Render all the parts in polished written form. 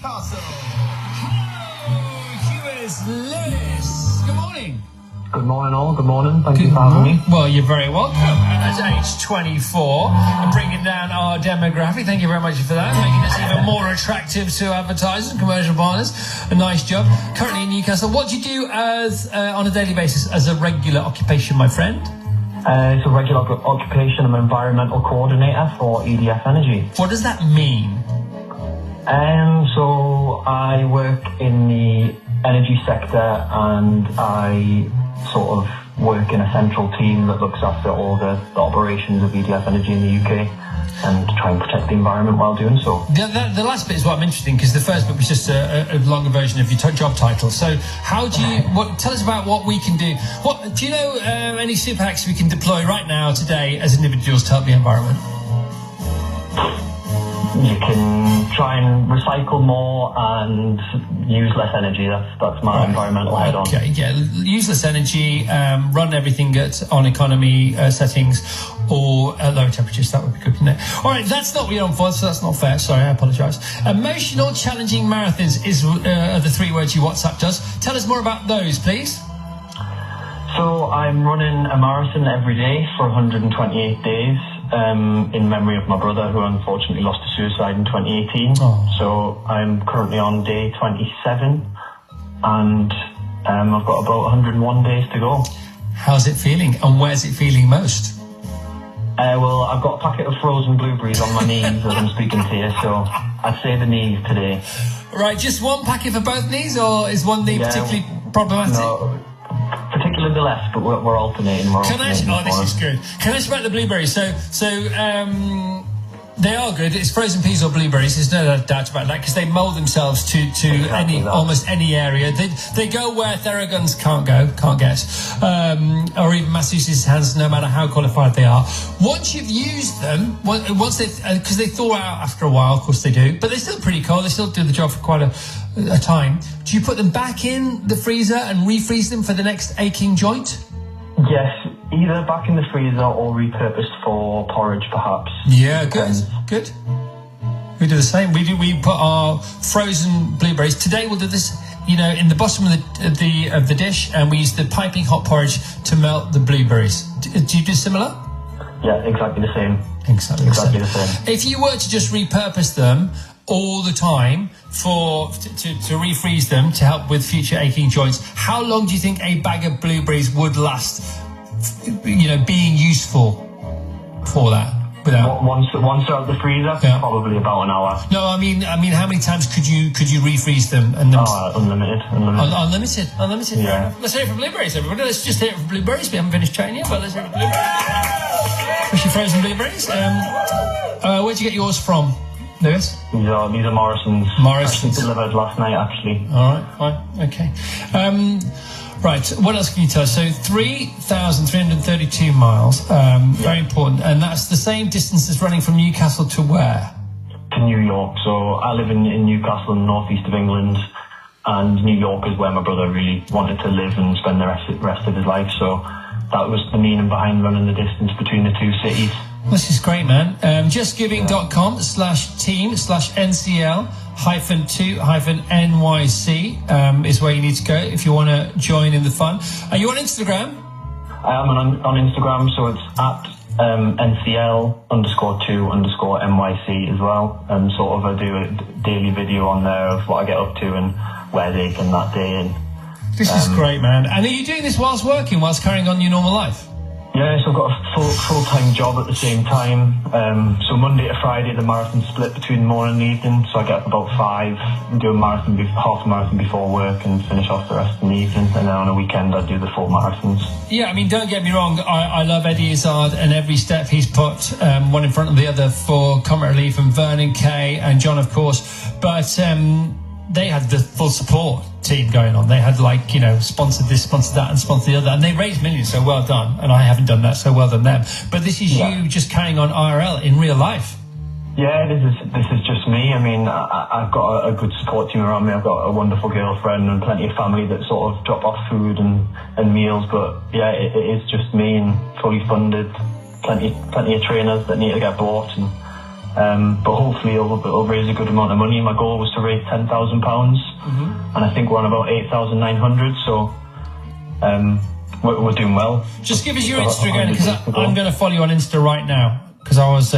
Castle. Hello, here's Lewis. Good morning. Good morning, all. Good morning. Thank you for having me. Well, you're very welcome. At age 24, and bringing down our demographic. Thank you very much for that. Making us even more attractive to advertisers and commercial partners. A nice job. Currently in Newcastle. What do you do as on a daily basis as a regular occupation, my friend? It's a regular occupation. I'm an environmental coordinator for EDF Energy. What does that mean? So I work in the energy sector, and I sort of work in a central team that looks after all the operations of EDF Energy in the UK and try and protect the environment while doing so. The last bit is what I'm interested in, because the first bit was just a longer version of your job title. So how do you, tell us about what we can do. What do you know, any super hacks we can deploy right now, today, as individuals to help the environment? You can try and recycle more and use less energy. That's my environmental head-on. Okay, yeah, use less energy, run everything on economy settings or at lower temperatures. That would be good, wouldn't it? All right, that's not what you're on for, so that's not fair. Sorry, I apologise. Emotional, challenging marathons is the 3 words you WhatsApped us. Tell us more about those, please. So I'm running a marathon every day for 128 days. In memory of my brother, who unfortunately lost to suicide in 2018. Oh. So I'm currently on day 27, and I've got about 101 days to go. How's it feeling, and where's it feeling most? Well, I've got a packet of frozen blueberries on my knees as I'm speaking to you, so I'd say the knees today. Right, just one packet for both knees, or is one knee particularly problematic? No, particularly the left, but we're alternating. This is good. Can I ask about the blueberries? So they are good. It's frozen peas or blueberries. There's no doubt about that, because they mould themselves to almost any area. They go where Theraguns can't get, or even Massachusetts hands, no matter how qualified they are. Once you've used them, once because they thaw out after a while, of course they do, but they're still pretty cold. They still do the job for quite a time. Do you put them back in the freezer and refreeze them for the next aching joint? Yes, either back in the freezer or repurposed for porridge, perhaps. Yeah, good. We do the same. We put our frozen blueberries. Today we'll do this, in the bottom of the dish, and we use the piping hot porridge to melt the blueberries. Do you do similar? Yeah, exactly the same. Exactly the same. If you were to just repurpose them all the time to refreeze them to help with future aching joints, how long do you think a bag of blueberries would last, being useful for that? Once they're out of the freezer, probably about an hour. No, I mean, how many times could you refreeze them? Unlimited. Unlimited. Yeah. Let's hear it for blueberries, everybody. Let's just hear it for blueberries. We haven't finished chatting yet, but let's hear it for blueberries. Especially frozen blueberries. Where'd you get yours from, Lewis? These are Morrison's. Morrison's. Delivered last night, actually. All right, fine, okay. Right, what else can you tell us? So 3,332 miles, very important, and that's the same distance as running from Newcastle to where? To New York. So I live in Newcastle, in the northeast of England, and New York is where my brother really wanted to live and spend the rest of his life. So that was the meaning behind running the distance between the two cities. This is great, man. justgiving.com/team/NCL-2-NYC is where you need to go if you want to join in the fun. Are you on Instagram? I am on Instagram, so it's at NCL_2_NYC as well. And sort of I do a daily video on there of what I get up to and where's aching that day. And this is great, man. And are you doing this whilst carrying on your normal life? Yeah, so I've got a full-time job at the same time. So Monday to Friday, the marathon's split between morning and evening. So I get up about 5 and do half a marathon before work and finish off the rest in the evening. And then on a weekend, I do the full marathons. Yeah, I mean, don't get me wrong. I love Eddie Izzard and every step he's put one in front of the other for Comet Relief, and Vernon Kay and John, of course. But they had the full support team going on. They had sponsored this, sponsored that, and sponsored the other, and they raised millions, so well done. And I haven't done that, so well done them. But this is you just carrying on IRL in real life. Yeah, this is just me. I mean, I've got a good support team around me. I've got a wonderful girlfriend and plenty of family that sort of drop off food and meals. But yeah, it is just me and fully funded. Plenty of trainers that need to get bought, and But hopefully it'll raise a good amount of money. My goal was to raise £10,000, and I think we're on about 8,900. So we're doing well. Just give us your Insta again, because I'm going to follow you on Insta right now. Because I was,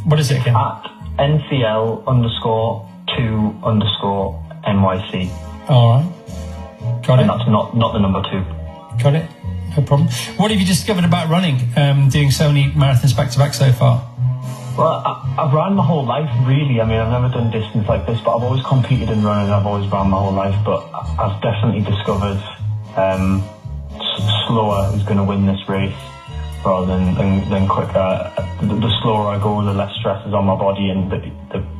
what is it again? At NCL_2_NYC. All right, got it. And that's not the number 2. Got it. No problem. What have you discovered about running? Doing so many marathons back to back so far. Well, I've run my whole life, really. I mean, I've never done distance like this, but I've always competed in running. I've always run my whole life, but I've definitely discovered slower is going to win this race rather than quicker. The slower I go, the less stress is on my body, and the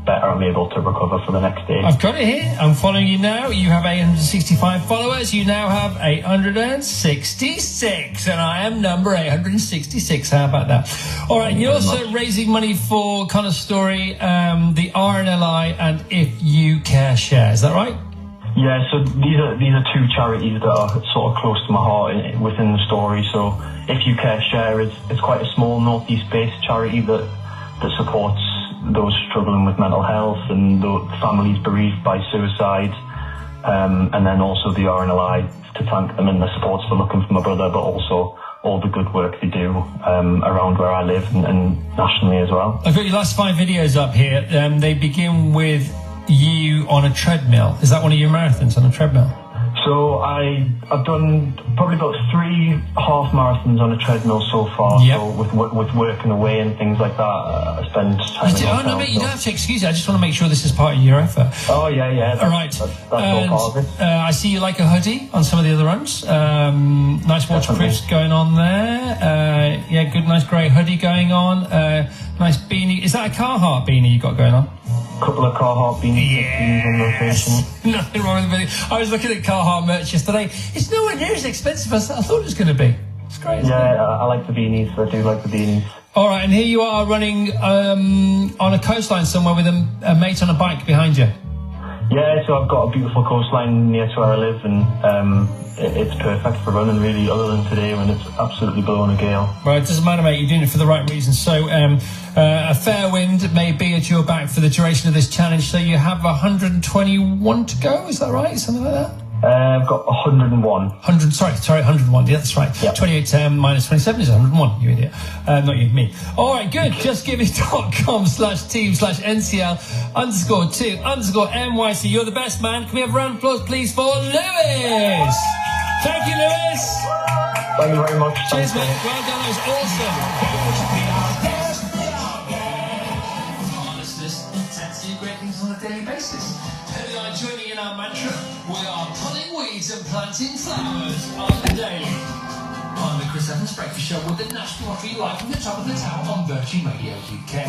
better I'm able to recover for the next day. I've got it here. I'm following you now. You have 865 followers. You now have 866, and I am number 866. How about that? All right. You're also raising money for kind of story, the RNLI, and If You Care Share. Is that right? Yeah. So these are 2 charities that are sort of close to my heart within the story. So If You Care Share is quite a small northeast-based charity that supports those struggling with mental health and the families bereaved by suicide, and then also the RNLI to thank them in the supports for looking for my brother, but also all the good work they do around where I live and nationally as well. I've got your last 5 videos up here. They begin with you on a treadmill. Is that one of your marathons, on a treadmill? So I've done probably about 3 half marathons on a treadmill so far. Yep. So with working away and things like that, I spend time. Oh no, mate, you don't have to excuse it. I just want to make sure this is part of your effort. Oh yeah. All right. That's all part of it. I see you like a hoodie on some of the other runs. Nice waterproofs going on there. Yeah, good, nice grey hoodie going on. Nice beanie. Is that a Carhartt beanie you got going on? Couple of Carhartt beanies on rotation. Nothing wrong with the beanie. I was looking at Carhartt merch yesterday. It's nowhere near as expensive as I thought it was going to be. It's great. Yeah, I like the beanies. I do like the beanies. All right, and here you are running on a coastline somewhere with a mate on a bike behind you. Yeah, so I've got a beautiful coastline near to where I live, and it's perfect for running, really, other than today when it's absolutely blowing a gale. Well, it doesn't matter, mate. You're doing it for the right reasons. So a fair wind may be at your back for the duration of this challenge. So you have 121 to go. Is that right? Something like that? I've got 101. 101. Yeah, that's right. Yep. 28 minus 27 is 101. You idiot. Not you, me. All right, good. JustGiving.com/team/NCL_2_NYC. You're the best, man. Can we have a round of applause, please, for Lewis? Thank you, Lewis. Thank you very much. Cheers, mate. Well done. That was awesome. Intensity, great things on a daily basis. We are joining in our mantra. We are pulling weeds and planting flowers on the daily. On the Chris Evans Breakfast Show with the National Lottery live from the top of the tower on Virgin Radio UK.